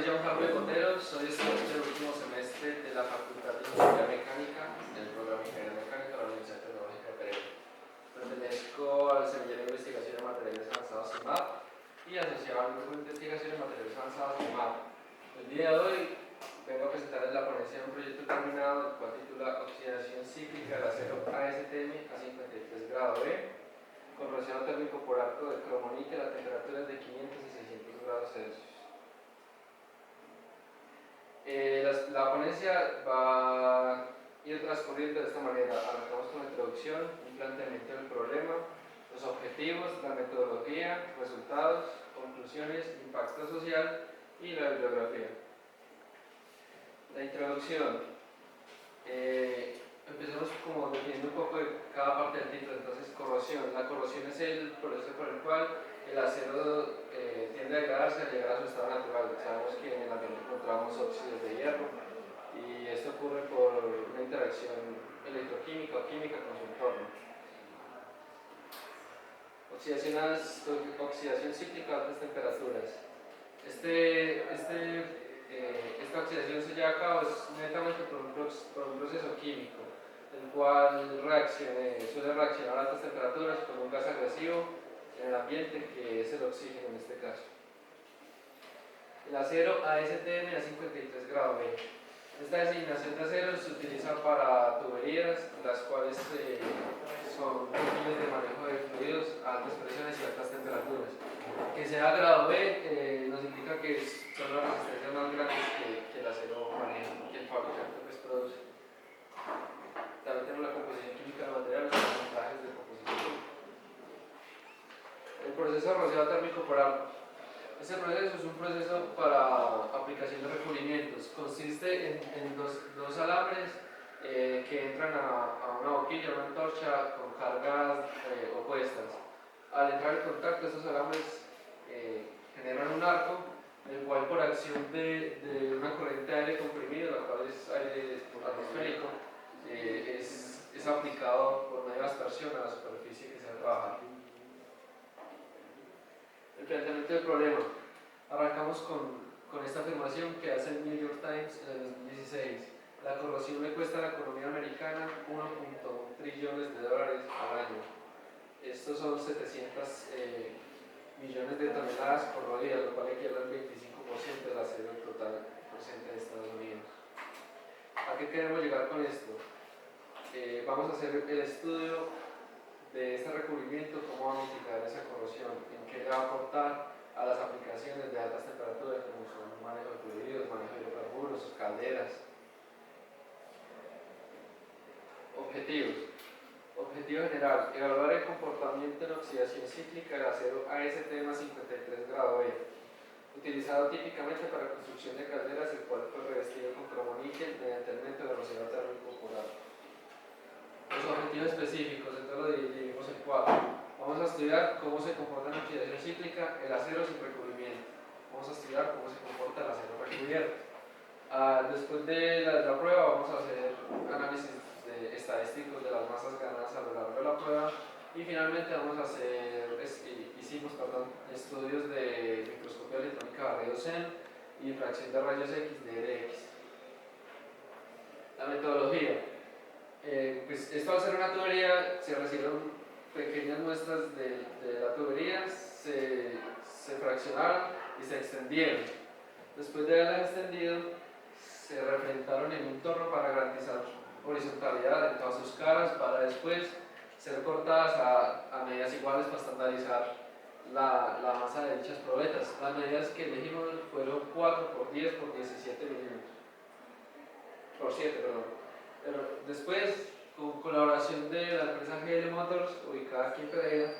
nombre es John Javier Botero, soy estudiante del último semestre de la Facultad de Ingeniería Mecánica del programa de Ingeniería Mecánica de la Universidad Tecnológica de Pereira. Pertenezco al Semillero de Investigación en Materiales Avanzados CIMAP y asociado al Grupo de Investigación en Materiales Avanzados CIMAP. El día de hoy vengo a presentarles la ponencia de un proyecto terminado, el cual titula Oxidación cíclica del acero ASTM a 53 grado B, corrosión térmico por arco de cromoníquel a temperaturas de 500 y 600 grados Celsius. La ponencia va a ir transcurriendo de esta manera. Arrancamos con la introducción, un planteamiento del problema, los objetivos, la metodología, resultados, conclusiones, impacto social y la bibliografía. La introducción. Empezamos como definiendo un poco de cada parte del título. Entonces, corrosión. La corrosión es el proceso por el cual el acero tiende a degradarse al llegar a su estado natural. Sabemos que en el ambiente encontramos óxidos de hierro y esto ocurre por una interacción electroquímica o química con su entorno. Oxidación cíclica a altas temperaturas. Esta oxidación se lleva a cabo netamente por un proceso químico, el cual suele reaccionar a altas temperaturas con un gas agresivo en el ambiente, que es el oxígeno en este caso. El acero ASTM a 53 grados B. Esta designación de acero se utiliza para tuberías, las cuales son útiles de manejo de fluidos a altas presiones y altas temperaturas. Que sea grado B nos indica que son las resistencias más grandes que el acero maneja, que el fabricante pues produce. También tenemos la composición química del material, los porcentajes de composición. El proceso de rociado térmico por arco. Este proceso es un proceso para aplicación de recubrimientos. Consiste en dos alambres que entran a una boquilla, una antorcha con cargas opuestas. Al entrar en contacto, estos alambres generan un arco, el cual por acción de una corriente de aire comprimido, la cual es aire atmosférico, es aplicado por medio de aspersión a la superficie que se va a trabajar. El planteamiento del problema. Arrancamos con esta afirmación que hace el New York Times en el 2016. La corrosión le cuesta a la economía americana 1.1 trillones de dólares al año. Estos son 700 millones de toneladas corroídas, lo cual equivale al 25% del acero total presente en Estados Unidos. ¿A qué queremos llegar con esto? Vamos a hacer el estudio de este recubrimiento, cómo va a mitigar esa corrosión, en qué le va a aportar a las aplicaciones de altas temperaturas, como son manejo de fluidos, manejo de hidrocarburos, calderas. Objetivos. Objetivo general: evaluar el comportamiento en oxidación cíclica del acero ASTM a 53 grado B, utilizado típicamente para construcción de calderas, el cual fue revestido con cromoníquel mediante el método de rociado térmico por arco. Los objetivos específicos, entonces lo dividimos en 4. Vamos a estudiar cómo se comporta en oxidación cíclica el acero sin recubrimiento. Vamos a estudiar cómo se comporta el acero recubierto. Después de la prueba vamos a hacer análisis estadísticos de las masas ganadas a lo largo de la prueba y finalmente vamos a hacer, hicimos estudios de microscopía electrónica barrido-SEM y fracción de rayos X de RX. La metodología. Pues esto al ser una tubería se recibieron pequeñas muestras de la tubería, se fraccionaron y se extendieron. Después de haberlas extendido, se refrentaron en un torno para garantizar horizontalidad en todas sus caras, para después ser cortadas a medidas iguales para estandarizar la masa de dichas probetas. Las medidas que elegimos fueron 4 por 10 por 17 milímetros. Por 7, perdón. Pero después, con colaboración de la empresa GL Motors, ubicada aquí en Pereira,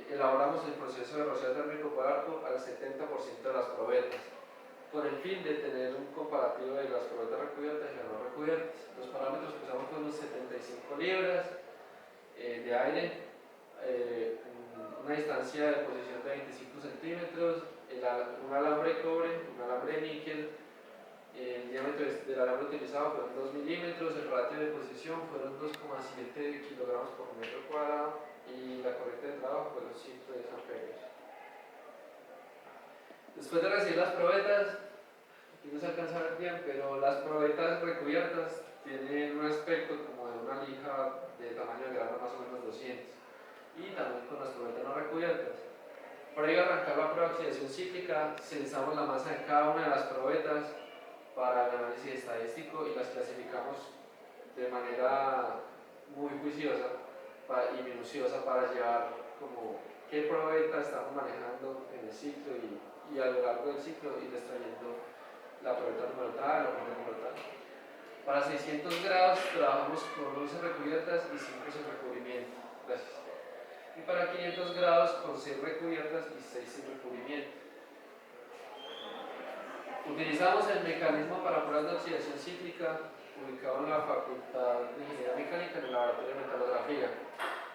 elaboramos el proceso de rociado térmico por arco al 70% de las probetas, con el fin de tener un comparativo de las probetas recubiertas y las no recubiertas. Los parámetros que usamos fueron 75 libras de aire, una distancia de posición de 25 centímetros, un alambre de cobre, un alambre de níquel. El diámetro del alambre utilizado fueron 2 milímetros, el ratio de posición fueron 2,7 kilogramos por metro cuadrado y la corriente de trabajo fueron 110 amperios. Después de recibir las probetas, aquí no se alcanza a ver bien, pero las probetas recubiertas tienen un aspecto como de una lija de tamaño de grano más o menos 200, y también con las probetas no recubiertas. Para ir a arrancar la prueba de oxidación cíclica, censamos la masa de cada una de las probetas para el análisis estadístico y las clasificamos de manera muy juiciosa y minuciosa para llevar como qué probeta estamos manejando en el ciclo y a lo largo del ciclo ir extrayendo la probeta número tal o número tal. Para 600 grados trabajamos con 11 recubiertas y 5 sin recubrimiento. Gracias. Y para 500 grados con 6 recubiertas y 6 sin recubrimiento. Utilizamos el mecanismo para pruebas de oxidación cíclica ubicado en la Facultad de Ingeniería Mecánica en el Laboratorio de Metalografía.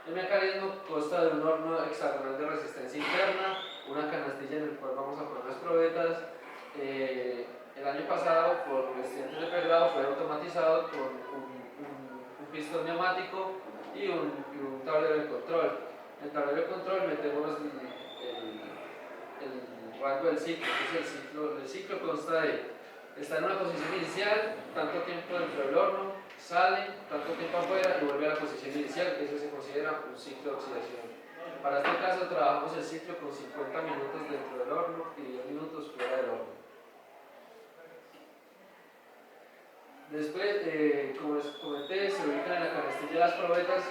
El mecanismo consta de un horno hexagonal de resistencia interna, una canastilla en el cual vamos a poner las probetas. El año pasado, por estudiantes de pregrado, fue automatizado con un pistón neumático y un tablero de control. En el tablero de control metemos el rango del ciclo. Entonces el ciclo consta de estar en una posición inicial, tanto tiempo dentro del horno, sale, tanto tiempo afuera y vuelve a la posición inicial, que eso se considera un ciclo de oxidación. Para este caso trabajamos el ciclo con 50 minutos dentro del horno y 10 minutos fuera del horno. Después, como les comenté, se ubican en la canastilla las probetas,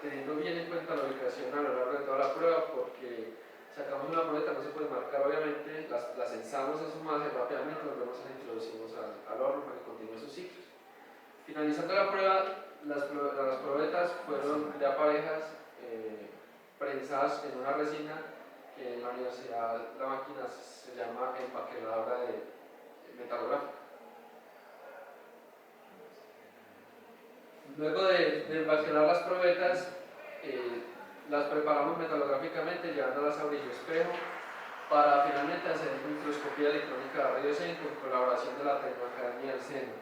teniendo bien en cuenta la ubicación a lo largo de toda la prueba, porque sacamos una probeta, no se puede marcar obviamente, las censamos en su masa y rápidamente volvemos a la introducimos al horno para que continúe sus ciclos. Finalizando la prueba, las probetas fueron ya parejas prensadas en una resina que en la universidad la máquina se llama empaquetadora de metalográfica. Luego de empaquetar las probetas, las preparamos metalográficamente llevándolas a brillo espejo para finalmente hacer microscopía electrónica de rayos X con colaboración de la Tecnoacademia del SENA.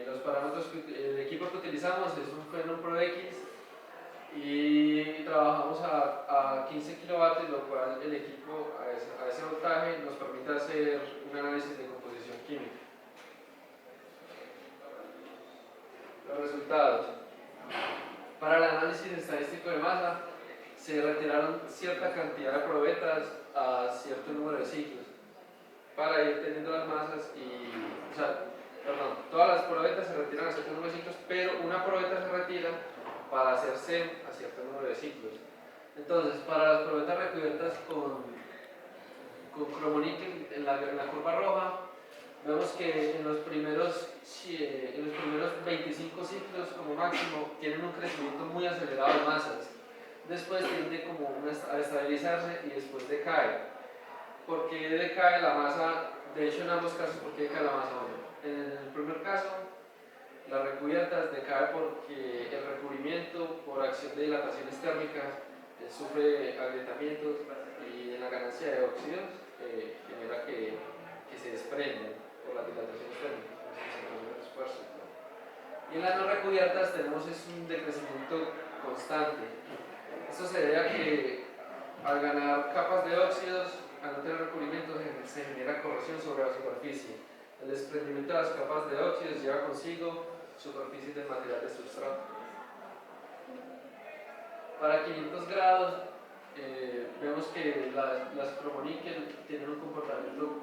Los parámetros el equipo que utilizamos es un Phenom Pro X y trabajamos a 15 kilovatios, lo cual el equipo a ese voltaje nos permite hacer un análisis de composición química. Los resultados. Para el análisis estadístico de masa se retiraron cierta cantidad de probetas a cierto número de ciclos para ir teniendo las masas todas las probetas se retiran a cierto número de ciclos, pero una probeta se retira para hacer SEM a cierto número de ciclos. Entonces, para las probetas recubiertas con cromoníquel en la curva roja, vemos que en los primeros 25 ciclos como máximo tienen un crecimiento muy acelerado de masas. Después tiende como a estabilizarse y después decae. ¿Por qué decae la masa? De hecho, en ambos casos, ¿por qué decae la masa? En el primer caso, las recubiertas decae porque el recubrimiento, por acción de dilataciones térmicas, sufre agrietamientos y en la ganancia de óxidos genera que se desprenden por las dilataciones térmicas, el esfuerzo. Y en las no recubiertas tenemos un decrecimiento constante. Esto se debe a que al ganar capas de óxidos, al no tener recubrimiento, se genera corrosión sobre la superficie. El desprendimiento de las capas de óxidos lleva consigo superficies de material de sustrato. Para 500 grados vemos que las cromoníquel tienen un comportamiento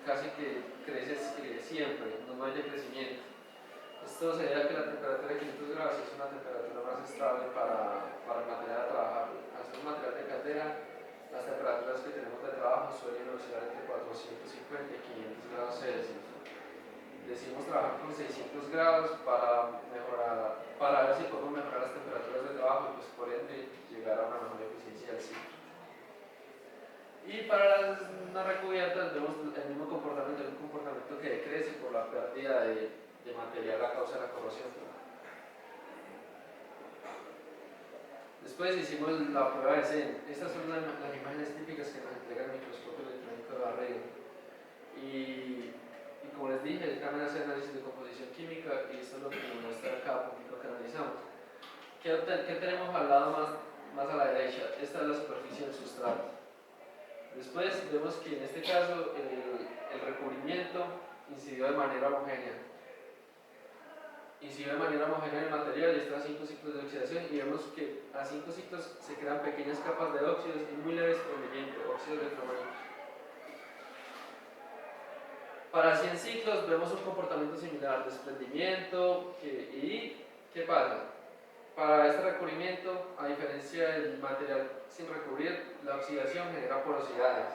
casi que crece siempre, no hay decrecimiento. Esto se debe a que la temperatura de 500 grados es una temperatura más estable para el material a trabajar. Al ser un material de caldera, las temperaturas que tenemos de trabajo suelen oscilar entre 450 y 500 grados Celsius. Decidimos trabajar con 600 grados para ver si podemos mejorar las temperaturas de trabajo y pues por ende llegar a una mejor eficiencia del ciclo. Y para las no recubiertas vemos el mismo comportamiento, un comportamiento que decrece por la pérdida de material a causa de la corrosión. Después hicimos la prueba de SEM. Estas son las imágenes típicas que nos entrega el microscopio electrónico de barrido. Y como les dije, también hace análisis de composición química y esto es lo que nos muestra cada puntito que analizamos. ¿Qué tenemos al lado más a la derecha? Esta es la superficie del sustrato. Después vemos que en este caso el recubrimiento incidió de manera homogénea. Incidió de manera homogénea en el material y está a 5 ciclos de oxidación, y vemos que a 5 ciclos se crean pequeñas capas de óxidos y muy leve desprendimiento, óxidos de cromanito. Para 100 ciclos vemos un comportamiento similar, desprendimiento, y ¿qué pasa? Para este recubrimiento, a diferencia del material sin recubrir, la oxidación genera porosidades.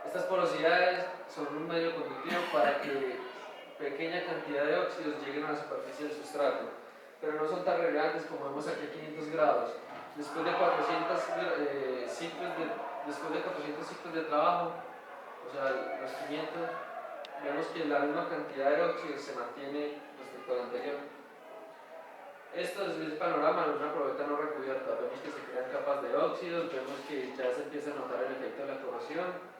Estas porosidades son un medio conductivo para que pequeña cantidad de óxidos lleguen a la superficie del sustrato, pero no son tan relevantes como vemos aquí a 500 grados. Después de 400 ciclos de trabajo, o sea, los 500, vemos que la misma cantidad de óxidos se mantiene respecto al anterior. Esto es el panorama de una probeta no recubierta. Vemos que se crean capas de óxidos, vemos que ya se empieza a notar el efecto de la corrosión.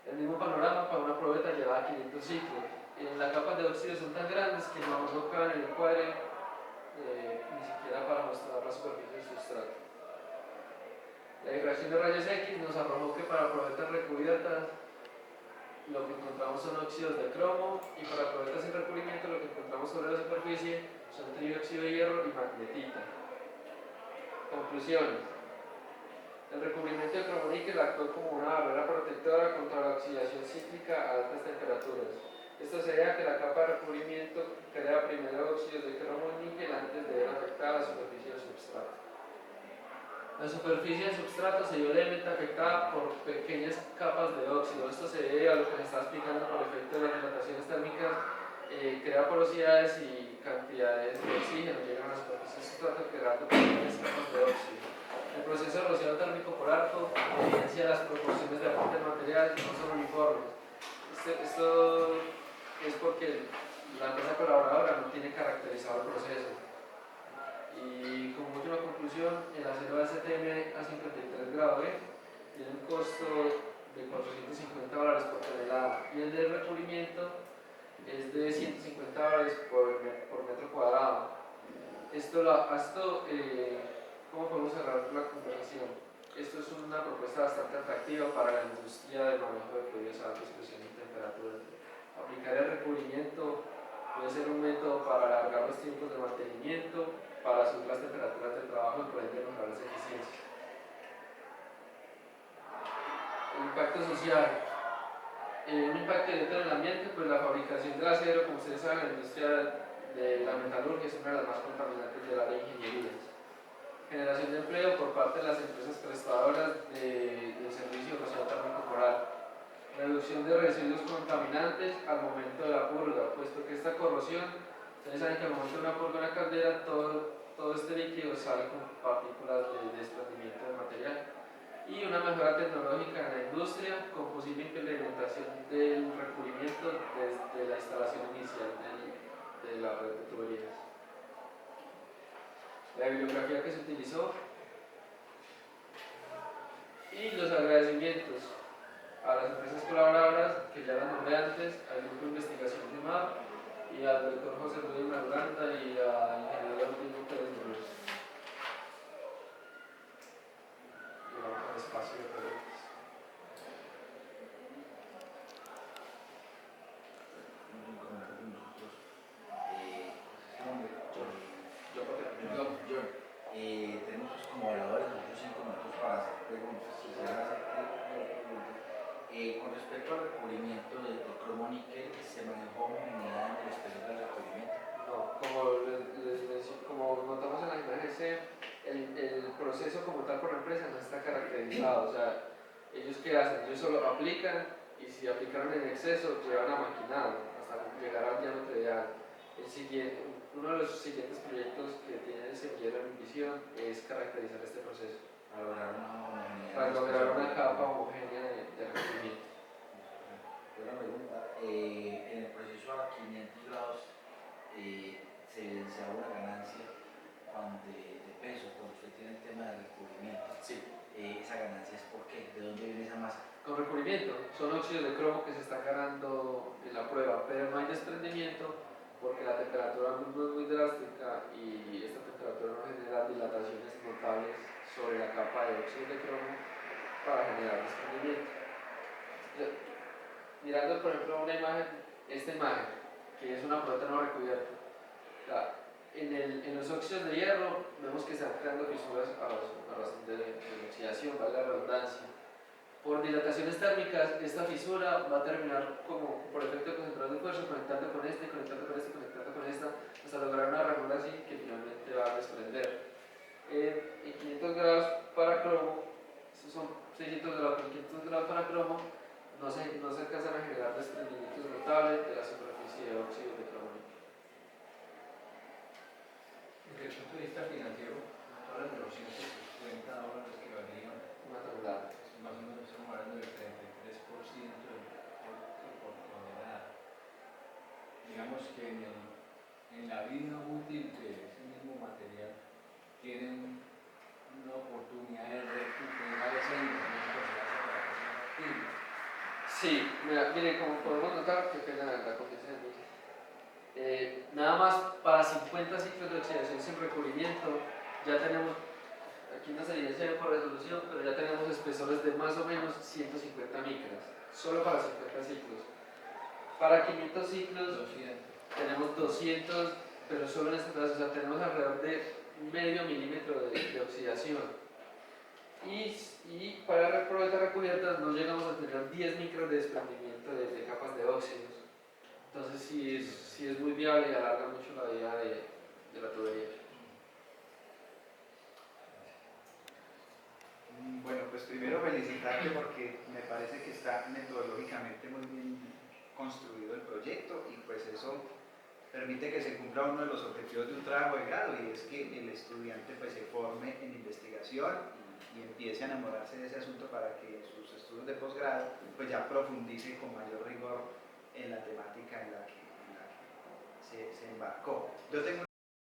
El mismo panorama para una probeta lleva a 500 ciclos. Las capas de óxidos son tan grandes que no caben en el encuadre, ni siquiera para mostrar la superficie del sustrato. La difracción de rayos X nos arrojó que para probetas recubiertas lo que encontramos son óxidos de cromo, y para probetas sin recubrimiento lo que encontramos sobre la superficie son trióxido de hierro y magnetita. Conclusiones. El recubrimiento de cromoníquel actuó como una barrera protectora contra la oxidación cíclica a altas temperaturas. Esto se debe a que la capa de recubrimiento crea primero óxidos de cromoníquel antes de ver afectada la superficie del substrato. La superficie del substrato se vio levemente afectada por pequeñas capas de óxido. Esto se debe a lo que se está explicando por efecto de las dilataciones térmicas, crea porosidades y cantidades de oxígeno llegan a la superficie del sustrato creando pequeñas capas de óxido. El proceso de rociado térmico por arco evidencia las proporciones de aporte del material no son uniformes. Esto es porque la empresa colaboradora no tiene caracterizado el proceso. Y como última conclusión, el acero ASTM a 53 grados B tiene un costo de $450 por tonelada, y el de recubrimiento es de $150 por metro cuadrado. ¿Cómo podemos cerrar la conversación? Esto es una propuesta bastante atractiva para la industria del manejo de fluidos a alta presión y temperaturas. Aplicar el recubrimiento puede ser un método para alargar los tiempos de mantenimiento, para subir las temperaturas del trabajo y por ende mejorar las eficiencias. El impacto social. Un impacto directo en el ambiente, pues la fabricación del acero, como ustedes saben, la industria de la metalurgia es una de las más contaminantes del área de ingeniería. Generación de empleo por parte de las empresas prestadoras del servicio de rociado térmico corporal. Reducción de residuos contaminantes al momento de la purga, puesto que esta corrosión, ustedes saben que al momento de una purga en la caldera, todo este líquido sale con partículas de desprendimiento del material. Y una mejora tecnológica en la industria con posible implementación del recubrimiento desde la instalación inicial de la red de tuberías. La bibliografía que se utilizó y los agradecimientos a las empresas colaboradoras que ya las nombré antes, al grupo de investigación de MAP y al doctor José Luis Marulanda y al ingeniero Martín Pérez Muñoz. Y vamos al espacio de preguntas. Tenemos como oradores nosotros 5 minutos para hacer preguntas. Con respecto al recubrimiento del cromoníquel, ¿se manejó homogeneidad en el espesor del recubrimiento? No, como notamos en la imagen, el proceso como tal por la empresa no está caracterizado. O sea, ellos qué hacen, ellos solo aplican, y si aplicaron en exceso, llevan a maquinado hasta llegar al diámetro ideal. Uno de los siguientes proyectos que tiene el semillero en visión es caracterizar este proceso Para lograr una homogeneidad. para lograr una capa homogénea de recubrimiento. Buena pregunta. En el proceso a 500 grados se da una ganancia de peso cuando usted tiene el tema del recubrimiento. Sí. Esa ganancia es ¿por qué? ¿De dónde viene esa masa? Con recubrimiento, son óxidos de cromo que se están ganando en la prueba, pero no hay desprendimiento porque la temperatura no es muy drástica y esta temperatura no genera dilataciones notables sobre la capa de óxidos de cromo, para generar desprendimiento. Mirando por ejemplo una imagen, esta imagen, que es una pelota no recubierta, en los óxidos de hierro vemos que están creando fisuras a razón de oxidación, valga la redundancia. Por dilataciones térmicas, esta fisura va a terminar como por efecto de concentrador de fuerza, conectando con este, conectando con este, conectando con esta, hasta lograr una ranura así que finalmente va a desprender. En 500 grados para cromo, estos son 600 grados, en 500 grados para cromo, no se alcanzan a generar desprendimientos notables de la superficie de óxido de cromo. Desde el punto de vista financiero, hablan de los $150 que valían Una tonelada. más o menos estamos hablando del 33% del por tonelada. Digamos que en la vida útil de ese mismo material tienen una oportunidad de recuperar esa inversión que se hace para que sea factible. Sí, mire, como podemos notar, qué pena la condición. Nada más para 50 ciclos de oxidación sin recubrimiento, ya tenemos, aquí no se evidencia por resolución, pero ya tenemos espesores de más o menos 150 micras, solo para 50 ciclos. Para 500 ciclos 200. tenemos 200, pero solo en este caso, o sea, tenemos alrededor de medio milímetro de oxidación. Y para pruebas recubiertas no llegamos a tener 10 micros de desprendimiento de capas de óxidos. Entonces sí es muy viable y alarga mucho la vida de la tubería. Bueno, pues primero felicitarte porque me parece que está metodológicamente muy bien construido el proyecto y pues eso permite que se cumpla uno de los objetivos de un trabajo de grado y es que el estudiante pues se forme en investigación y empiece a enamorarse de ese asunto para que en sus estudios de posgrado pues ya profundice con mayor rigor en la temática en la que se embarcó. Yo tengo